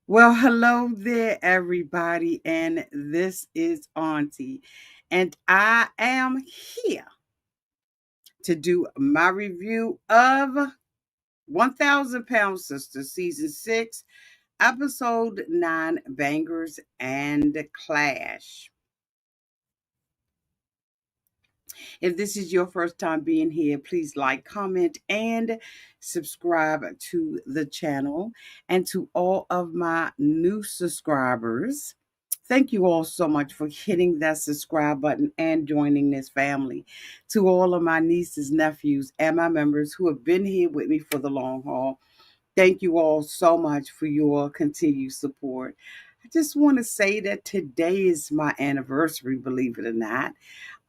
Well, hello there, everybody, and this is Auntie, and I am here to do my review of 1,000 Pound Sisters, Season 6, Episode 9, Bangers and Clash. If this is your first time being here, please like, comment, and subscribe to the channel. And to all of my new subscribers, thank you all so much for hitting that subscribe button and joining this family. To all of my nieces, nephews, and my members who have been here with me for the long haul, thank you all so much for your continued support. I just want to say that today is my anniversary, believe it or not.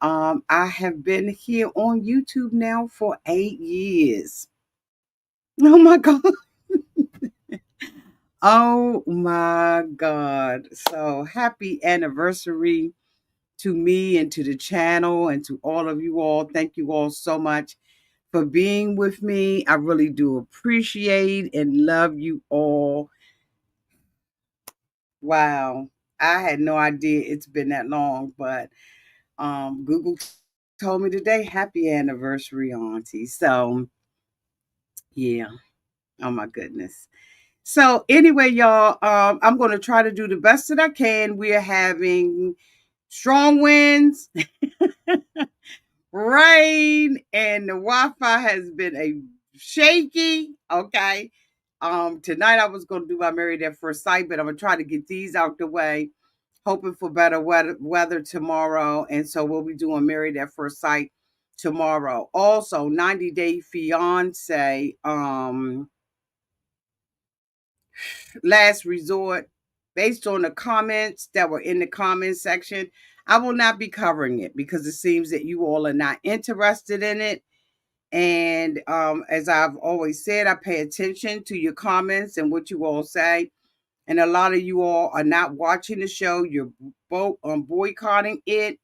I have been here on YouTube now for 8 years. Oh my God. Oh my God. So happy anniversary to me and to the channel and to all of you all. Thank you all so much for being with me. I really do appreciate and love you all. Wow. I had no idea it's been that long, but Google told me today, happy anniversary, Auntie. So yeah. Oh my goodness. So anyway, y'all, I'm going to try to do the best that I can. We are having strong winds, rain, and the Wi-Fi has been a shaky. Okay. Tonight I was going to do my Married at First Sight, but I'm gonna try to get these out the way, hoping for better weather tomorrow. And so we'll be doing Married at First Sight tomorrow. Also, 90 Day Fiance. Last resort, based on the comments that were in the comment section, I will not be covering it because it seems that you all are not interested in it. And as I've always said, I pay attention to your comments and what you all say. And a lot of you all are not watching the show. You're boycotting it.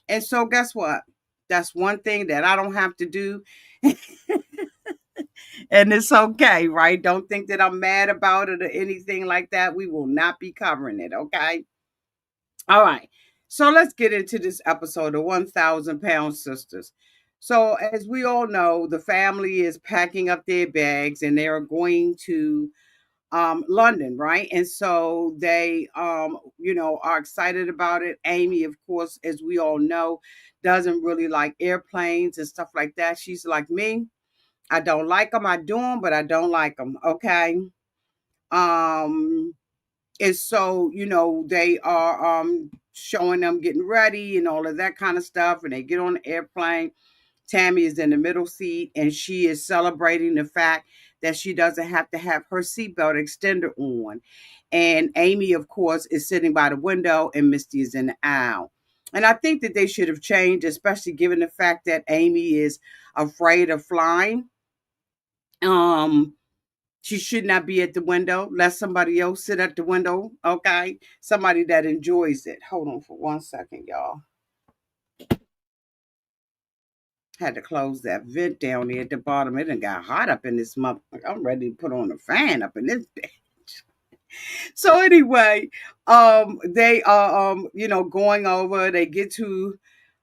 And so guess what? That's one thing that I don't have to do. And it's okay, right? Don't think that I'm mad about it or anything like that. We will not be covering it, okay? All right. So let's get into this episode of 1,000 Pound Sisters. So, as we all know, the family is packing up their bags and they are going to London, right? And so they, are excited about it. Amy, of course, as we all know, doesn't really like airplanes and stuff like that. She's like me. I don't like them. I do them, but I don't like them. Okay. Um, and so, they are showing them getting ready and all of that kind of stuff. And they get on the airplane. Tammy is in the middle seat and she is celebrating the fact that she doesn't have to have her seatbelt extender on. And Amy, of course, is sitting by the window and Misty is in the aisle. And I think that they should have changed, especially given the fact that Amy is afraid of flying. Um, she should not be at the window. Let somebody else sit at the window. Okay. Somebody that enjoys it. Hold on for 1 second, y'all. Had to close that vent down there at the bottom. It done got hot up in this month. I'm ready to put on a fan up in this bitch. So anyway, they are going over. They get to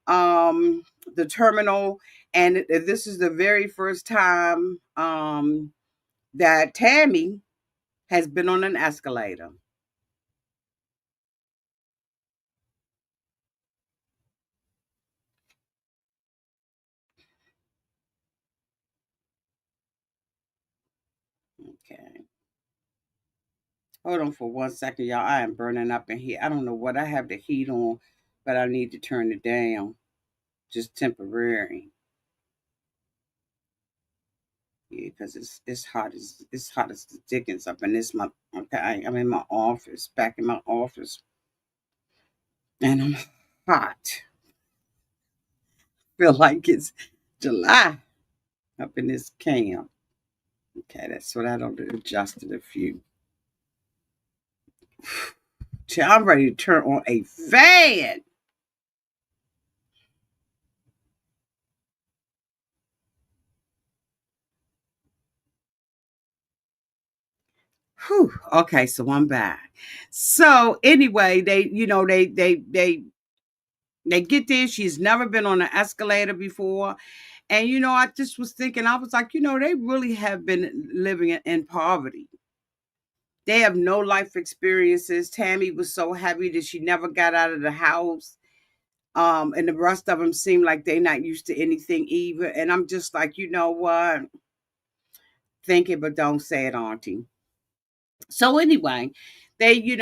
the terminal, and this is the very first time that Tammy has been on an escalator. Okay. Hold on for 1 second, y'all. I am burning up in here. I don't know what I have the heat on, but I need to turn it down. Just temporary. Yeah, because it's hot as the dickens up in this month. Okay, I'm in my office, back in my office, and I'm hot. Feel like it's July up in this camp. Okay, that's what I don't adjusted a few. I'm ready to turn on a fan. Whew. Okay, so I'm back. So anyway, they get there. She's never been on an escalator before. And I just was thinking, I was like, they really have been living in poverty. They have no life experiences. Tammy was so happy that she never got out of the house. And the rest of them seem like they're not used to anything either. And I'm just like, you know what? Think it, but don't say it, Auntie. So anyway, they get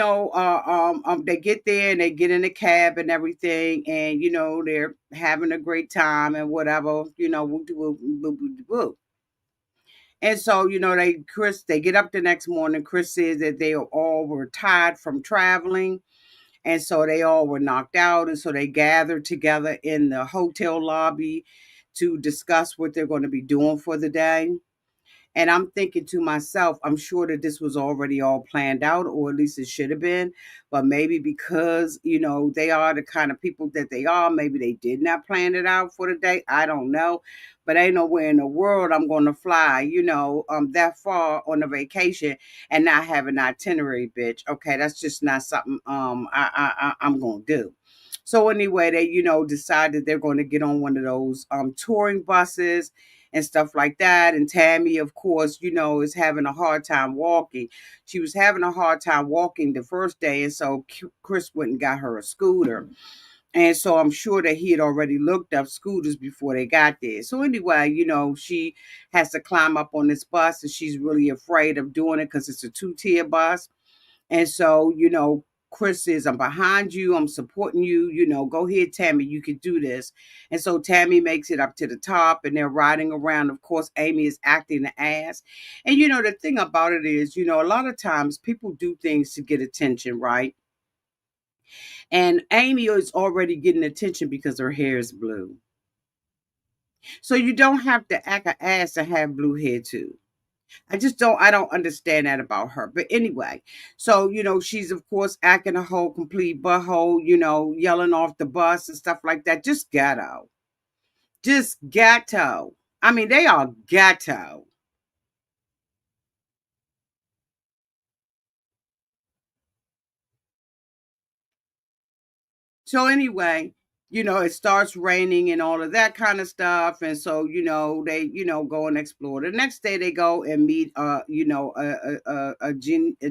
there and they get in the cab and everything, and they're having a great time and whatever, woo, woo, woo, woo, woo. And so, they get up the next morning. Chris says that they all were tired from traveling. And so they all were knocked out. And so they gathered together in the hotel lobby to discuss what they're going to be doing for the day. And I'm thinking to myself, I'm sure that this was already all planned out, or at least it should have been. But maybe because, they are the kind of people that they are, maybe they did not plan it out for the day. I don't know. But ain't nowhere in the world I'm going to fly, that far on a vacation and not have an itinerary, bitch. Okay, that's just not something I'm going to do. So anyway, they decided they're going to get on one of those touring buses and stuff like that. And Tammy, of course, is having a hard time walking. She was having a hard time walking the first day, and so Chris went and got her a scooter. And so I'm sure that he had already looked up scooters before they got there. So anyway, she has to climb up on this bus, and she's really afraid of doing it because it's a two-tier bus. And so, Chris says, I'm behind you. I'm supporting you. Go ahead, Tammy. You can do this. And so Tammy makes it up to the top and they're riding around. Of course, Amy is acting the ass. And, the thing about it is, a lot of times people do things to get attention, right? And Amy is already getting attention because her hair is blue. So you don't have to act an ass to have blue hair too. I don't understand that about her. But anyway, so, she's of course acting a whole complete butthole, yelling off the bus and stuff like that. Just ghetto. Just ghetto. I mean, they are ghetto. So anyway, it starts raining and all of that kind of stuff. And so, they, go and explore. The next day they go and meet a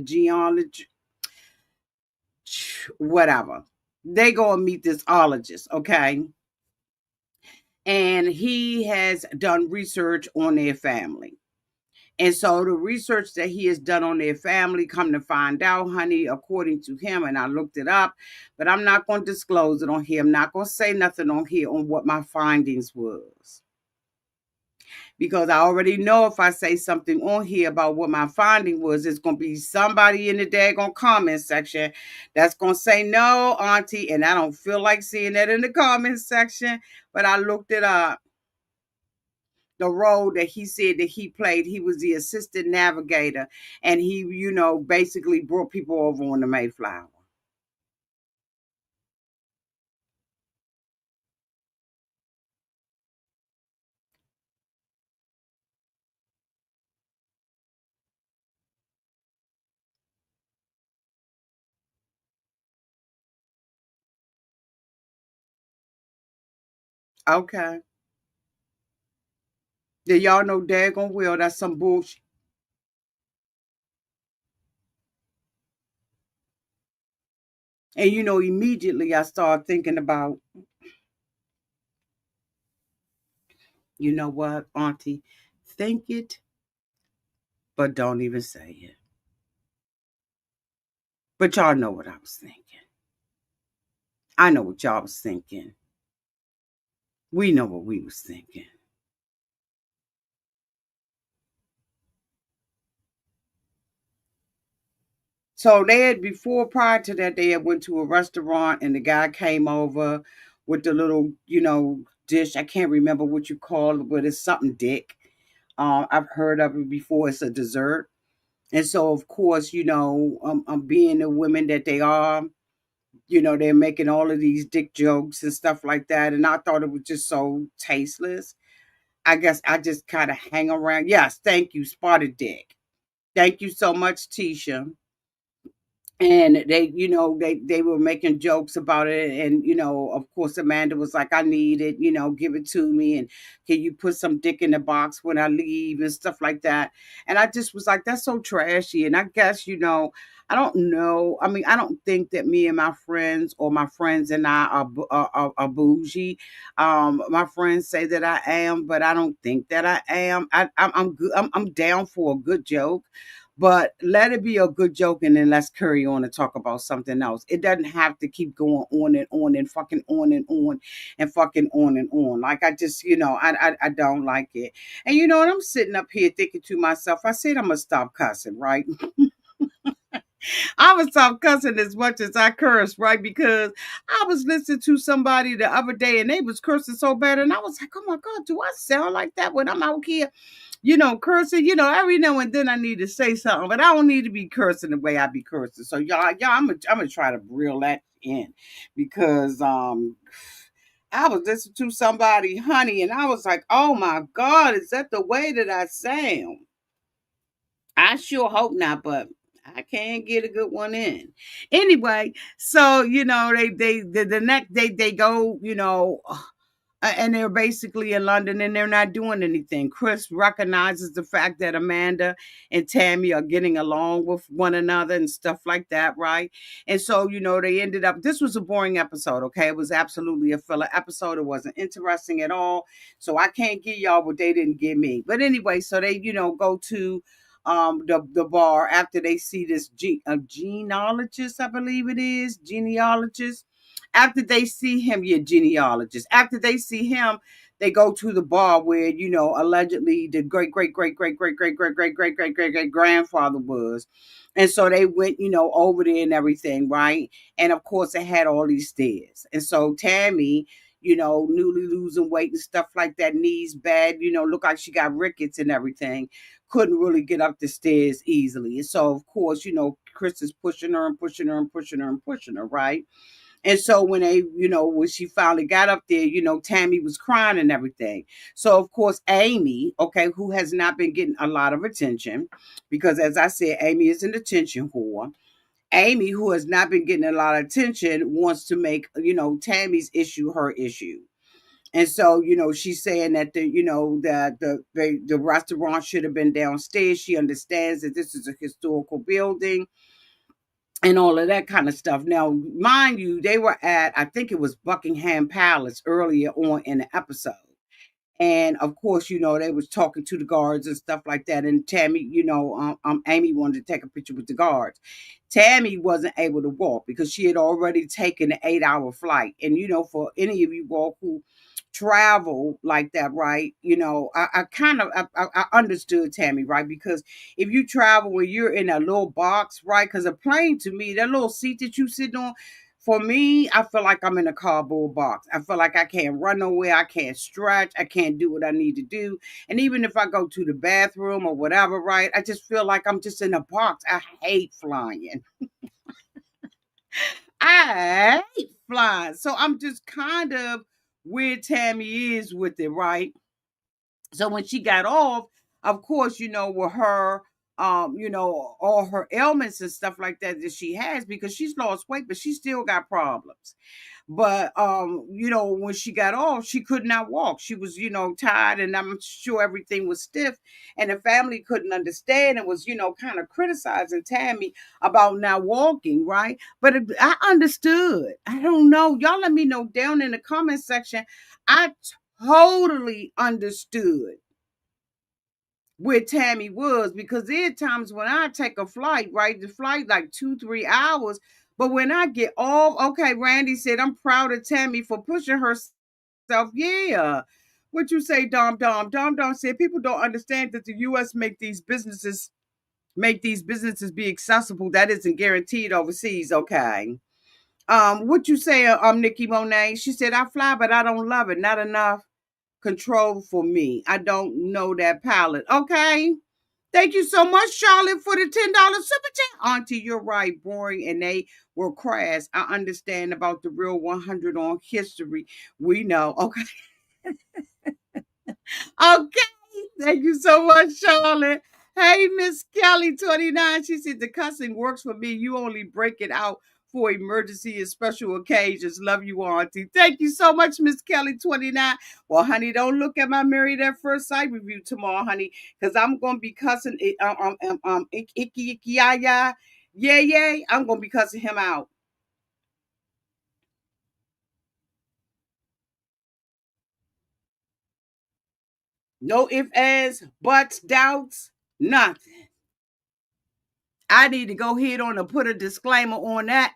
geologist, whatever. They go and meet this ologist, okay? And he has done research on their family. And so the research that he has done on their family, come to find out, honey, according to him, and I looked it up, but I'm not going to disclose it on here. I'm not going to say nothing on here on what my findings was. Because I already know if I say something on here about what my finding was, it's going to be somebody in the daggone comment section that's going to say, no, Auntie, and I don't feel like seeing that in the comment section, but I looked it up. The role that he said that he played, he was the assistant navigator, and he, basically brought people over on the Mayflower. Okay. Yeah, y'all know daggone well that's some bullshit. And immediately I started thinking about, you know what, Auntie, think it, but don't even say it. But y'all know what I was thinking. I know what y'all was thinking. We know what we was thinking. So they had before, prior to that, they had went to a restaurant and the guy came over with the little, dish. I can't remember what you call it, but it's something dick. I've heard of it before. It's a dessert. And so, of course, being the women that they are, they're making all of these dick jokes and stuff like that. And I thought it was just so tasteless. I guess I just kind of hang around. Yes, thank you, spotted dick. Thank you so much, Tisha. And they were making jokes about it, and of course Amanda was like, I need it, give it to me, and can you put some dick in the box when I leave and stuff like that. And I just was like, that's so trashy. And I guess, I don't know, I mean, I don't think that me and my friends, or my friends and I, are bougie. My friends say that I am, but I don't think that I am. I'm good. I'm down for a good joke, but let it be a good joke, and then let's carry on and talk about something else. It doesn't have to keep going on and fucking on and on and fucking on and on. Like, I just, I don't like it. And and I'm sitting up here thinking to myself, I said I'm gonna stop cussing, right? I would stop cussing as much as I curse, right? Because I was listening to somebody the other day and they was cursing so bad, and I was like, oh my God, do I sound like that when I'm out here? Cursing, every now and then I need to say something, but I don't need to be cursing the way I be cursing. So y'all, I'm gonna try to reel that in, because I was listening to somebody, honey, and I was like, oh my God, is that the way that I sound? I sure hope not, but I can get a good one in. Anyway, so the next day they go, and they're basically in London and they're not doing anything. Chris recognizes the fact that Amanda and Tammy are getting along with one another and stuff like that, right? And so, they ended up, this was a boring episode, okay? It was absolutely a filler episode. It wasn't interesting at all. So I can't give y'all what they didn't give me. But anyway, so they, go to the bar after they see this genealogist, I believe it is, genealogist. After they see him, yeah, genealogist. After they see him, they go to the bar where allegedly the great great great great great great great great great great great great grandfather was. And so they went, over there and everything, right? And of course, it had all these stairs. And so Tammy, newly losing weight and stuff like that, knees bad, look like she got rickets and everything, couldn't really get up the stairs easily. And so, of course, Chris is pushing her and pushing her and pushing her and pushing her, right? And so when when she finally got up there, Tammy was crying and everything. So of course, Amy, okay, who has not been getting a lot of attention, because as I said, Amy is an attention whore. Amy, who has not been getting a lot of attention, wants to make, Tammy's issue her issue. And so, she's saying that the restaurant should have been downstairs. She understands that this is a historical building and all of that kind of stuff. Now, mind you, they were at, I think it was Buckingham Palace earlier on in the episode. And of course, they was talking to the guards and stuff like that. And Tammy, Amy wanted to take a picture with the guards. Tammy wasn't able to walk because she had already taken an 8-hour flight. And for any of you all who travel like that, right? I kind of I understood Tammy, right? Because if you travel where you're in a little box, right? Because a plane, to me, that little seat that you sit on, for me, I feel like I'm in a cardboard box. I feel like I can't run nowhere. I can't stretch. I can't do what I need to do. And even if I go to the bathroom or whatever, right, I just feel like I'm just in a box. I hate flying. I hate flying. So I'm just kind of where Tammy is with it, right? So when she got off, of course, with her, all her ailments and stuff like that that she has, because she's lost weight, but she still got problems. But when she got off, she could not walk. She was, tired, and I'm sure everything was stiff. And the family couldn't understand and was, kind of criticizing Tammy about not walking, right? But I understood. I don't know. Y'all let me know down in the comment section. I totally understood where Tammy was, because there are times when I take a flight, right? The flight like 2-3 hours. But when I get off, okay, Randy said, I'm proud of Tammy for pushing herself. Yeah. What you say, Dom Dom? Dom Dom said people don't understand that the US make these businesses be accessible. That isn't guaranteed overseas. Okay. What you say, Nikki Monet? She said, I fly, but I don't love it. Not enough control for me. I don't know that palette. Okay. Thank you so much, Charlotte, for the $10 super chat. Auntie, you're right. Boring, and they were crass. I understand about the real 100 on history. We know. Okay. Okay. Thank you so much, Charlotte. Hey, Miss Kelly 29. She said the cussing works for me. You only break it out for emergency and special occasions. Love you, Auntie. Thank you so much, Miss Kelly 29. Well, honey, don't look at my Married at First Sight review tomorrow, honey, because I'm gonna be cussing it icky icky ya. Yeah, yeah. I'm gonna be cussing him out. No ifs, ands, buts, doubts, nothing. I need to go ahead on and put a disclaimer on that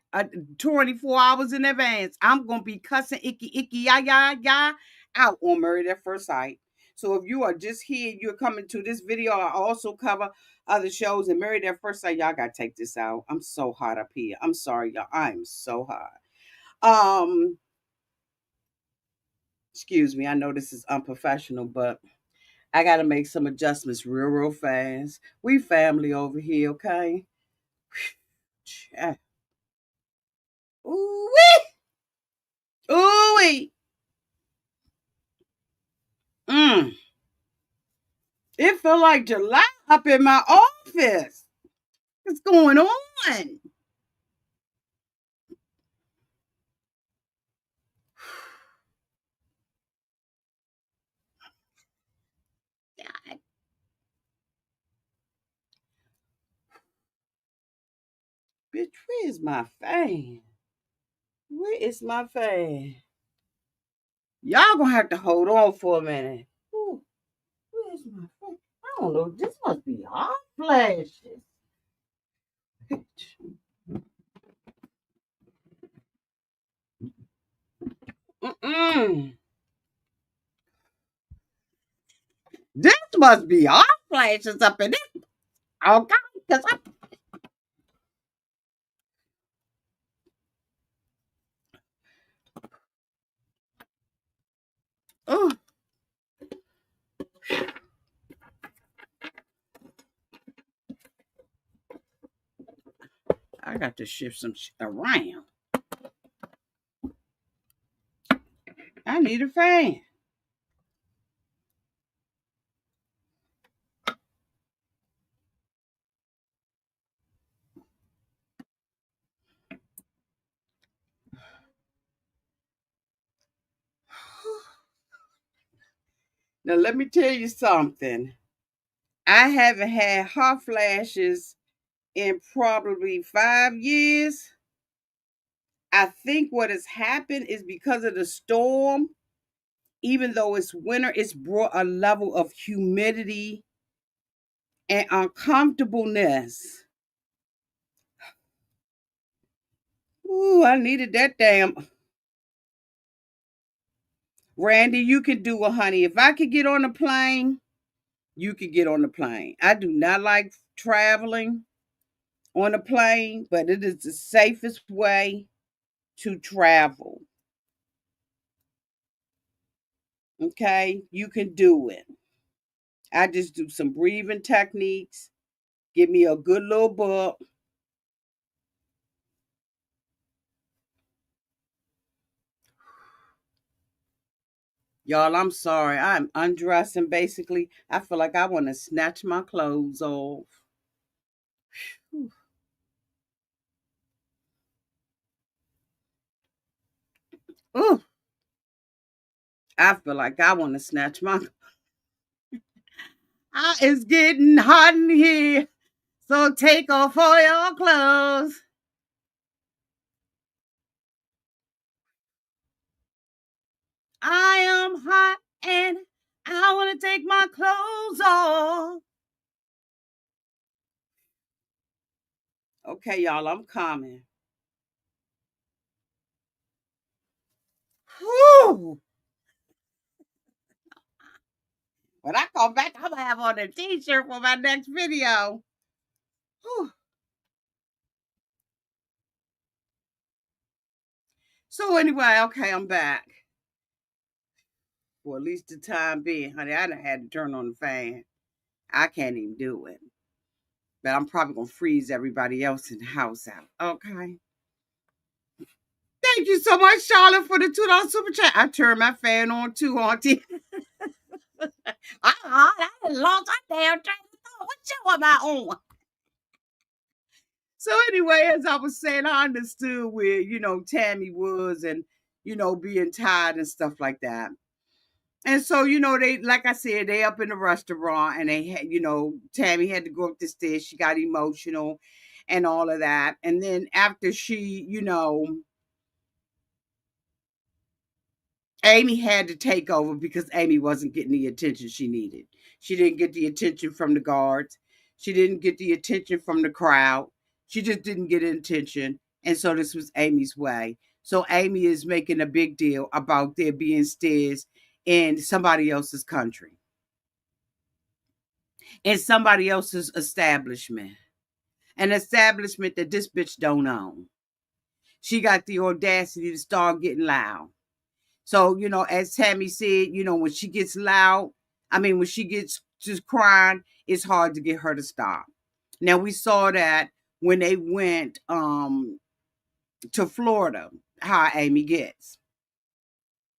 24 hours in advance. I'm going to be cussing icky, icky, ya out on Married at First Sight. So if you are just here, you're coming to this video, I also cover other shows and Married at First Sight. Y'all got to take this out. I'm so hot up here. I'm sorry, y'all. I'm so hot. Um, Excuse me. I know this is unprofessional, but I got to make some adjustments real fast. We family over here, okay? Ooh wee! Ooh wee! Mm. It felt like July up in my office. What's going on? God, bitch, where is my fan? Where is my fan? Y'all gonna have to hold on for a minute. Ooh, where is my fan? I don't know. This must be hot flashes. Mm-mm. This must be hot flashes up in this. Okay, because oh, I got to shift some shit around. I need a fan. Now let me tell you something. I haven't had hot flashes in probably 5 years. I think what has happened is because of the storm, even though it's winter, it's brought a level of humidity and uncomfortableness. Ooh, I needed that damn. Randy, you can do it, honey. If I could get on the plane, you could get on the plane. I do not like traveling on a plane, but it is the safest way to travel. Okay, you can do it. I just do some breathing techniques, give me a good little book. Y'all, I'm sorry. I'm undressing basically. I feel like I want to snatch my clothes off. Ooh, I feel like I want to snatch my. It's getting hot in here, so take off all your clothes. I am hot and I want to take my clothes off. Okay, y'all, I'm coming. Whew. When I come back, I'm gonna have on a t-shirt for my next video. Whew. So anyway, okay, I'm back. For at least the time being, honey. I done had to turn on the fan. I can't even do it. But I'm probably gonna freeze everybody else in the house out. Okay. Thank you so much, Charlotte, for the $2 super chat. I turned my fan on too, Auntie. I lost my damn train of thought. Show my own. So anyway, as I was saying, I understood where, Tammy was and, being tired and stuff like that. And so, they, like I said, they up in the restaurant and they had, Tammy had to go up the stairs. She got emotional and all of that. And then after she, Amy had to take over because Amy wasn't getting the attention she needed. She didn't get the attention from the guards. She didn't get the attention from the crowd. She just didn't get attention. And so this was Amy's way. So Amy is making a big deal about there being stairs in somebody else's country, in somebody else's establishment, an establishment that this bitch don't own. She got the audacity to start getting loud. So, as Tammy said, when she gets loud, when she gets just crying, it's hard to get her to stop. Now, we saw that when they went to Florida, how Amy gets.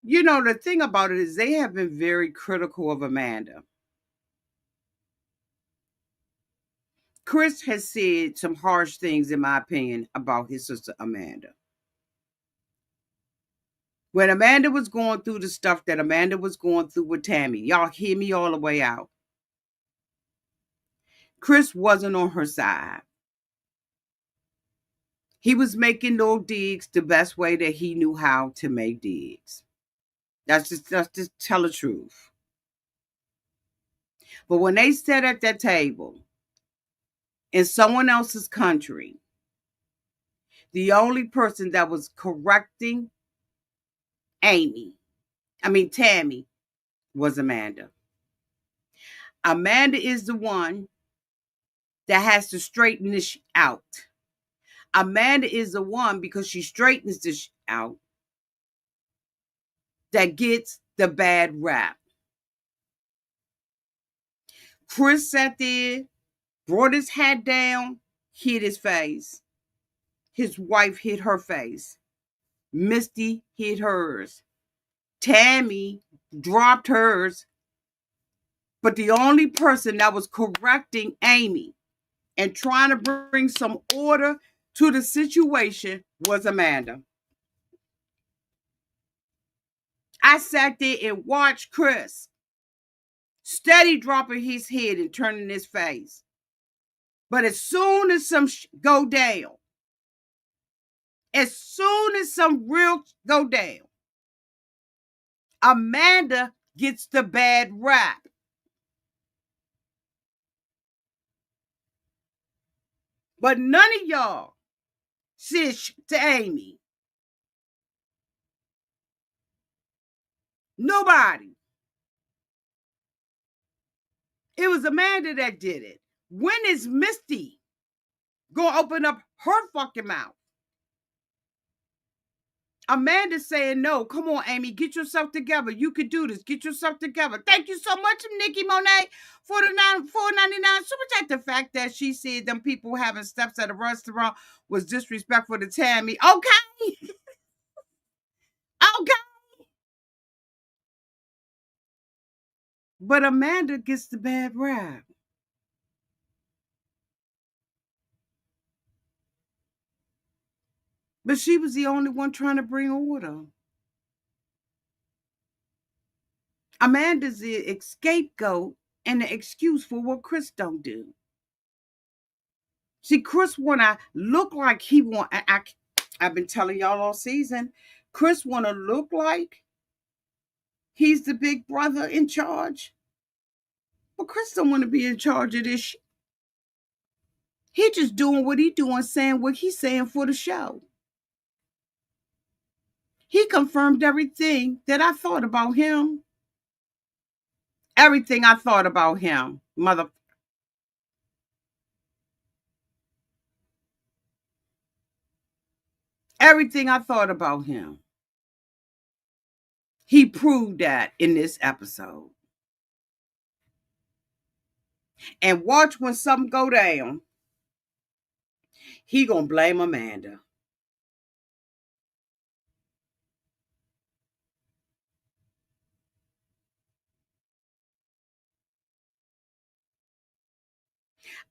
The thing about it is they have been very critical of Amanda. Chris has said some harsh things, in my opinion, about his sister Amanda. When Amanda was going through the stuff that Amanda was going through with Tammy, y'all hear me all the way out. Chris wasn't on her side. He was making those digs the best way that he knew how to make digs. That's just tell the truth. But when they sat at that table in someone else's country, the only person that was correcting Tammy, was Amanda. Amanda is the one that has to straighten this out. Amanda is the one, because she straightens this out, that gets the bad rap. Chris sat there, brought his hat down, hid his face. His wife hid her face. Misty hid hers. Tammy dropped hers. But the only person that was correcting Amy and trying to bring some order to the situation was Amanda. I sat there and watched Chris steady dropping his head and turning his face. But as soon as some go down, as soon as some real go down, Amanda gets the bad rap. But none of y'all said to Amy. Nobody. It was Amanda that did it. When is Misty gonna open up her fucking mouth? Amanda's saying no. Come on, Amy, get yourself together. You could do this. Get yourself together. Thank you so much, Nikki Monet, for the $4.99 super chat. The fact that she said them people having steps at a restaurant was disrespectful to Tammy. Okay. Okay. But Amanda gets the bad rap. But she was the only one trying to bring order. Amanda's the scapegoat and the excuse for what Chris don't do. See, Chris wanna look like he want. I've been telling y'all all season. Chris wanna look like he's the big brother in charge, but Chris don't want to be in charge of this. He just doing what he doing, saying what he's saying for the show. He confirmed everything that I thought about him. Everything I thought about him, mother. Everything I thought about him. He proved that in this episode. And watch when something go down, he gonna blame Amanda.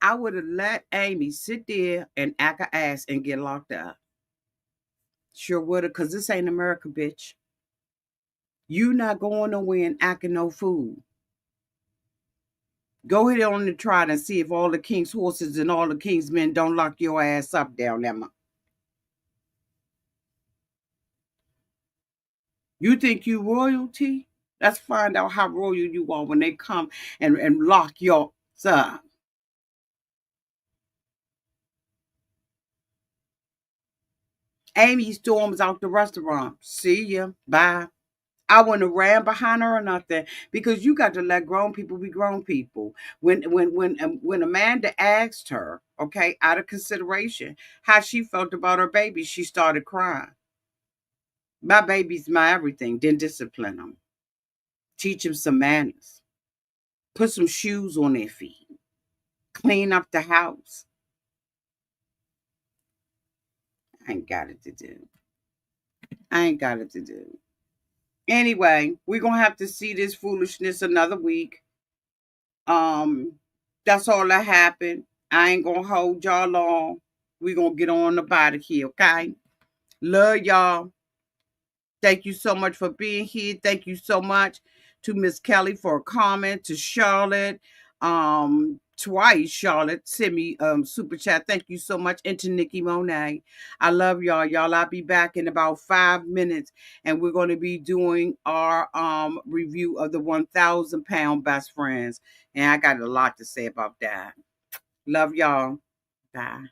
I would have let Amy sit there and act a ass and get locked up. Sure would have, because this ain't America, bitch. You not going nowhere and acting no fool. Go ahead on the trot and see if all the king's horses and all the king's men don't lock your ass up down there. You think you royalty? Let's find out how royal you are when they come and lock your up. Amy storms out the restaurant. See ya. Bye. I wouldn't have ran behind her or nothing because you got to let grown people be grown people. When Amanda asked her, okay, out of consideration, how she felt about her baby, she started crying. My baby's my everything. Then discipline them, teach them some manners, put some shoes on their feet, clean up the house. I ain't got it to do. I ain't got it to do. Anyway, we're gonna have to see this foolishness another week. Um, that's all that happened. I ain't gonna hold y'all long. We're gonna get on about it here, okay? Love y'all. Thank you so much for being here. Thank you so much to Miss Kelly for a comment, to Charlotte, twice Charlotte sent me super chat. Thank you so much. And to Nikki Monet. I love y'all. Y'all, I'll be back in about 5 minutes and we're going to be doing our review of the 1,000-pound best friends. And I got a lot to say about that. Love y'all. Bye.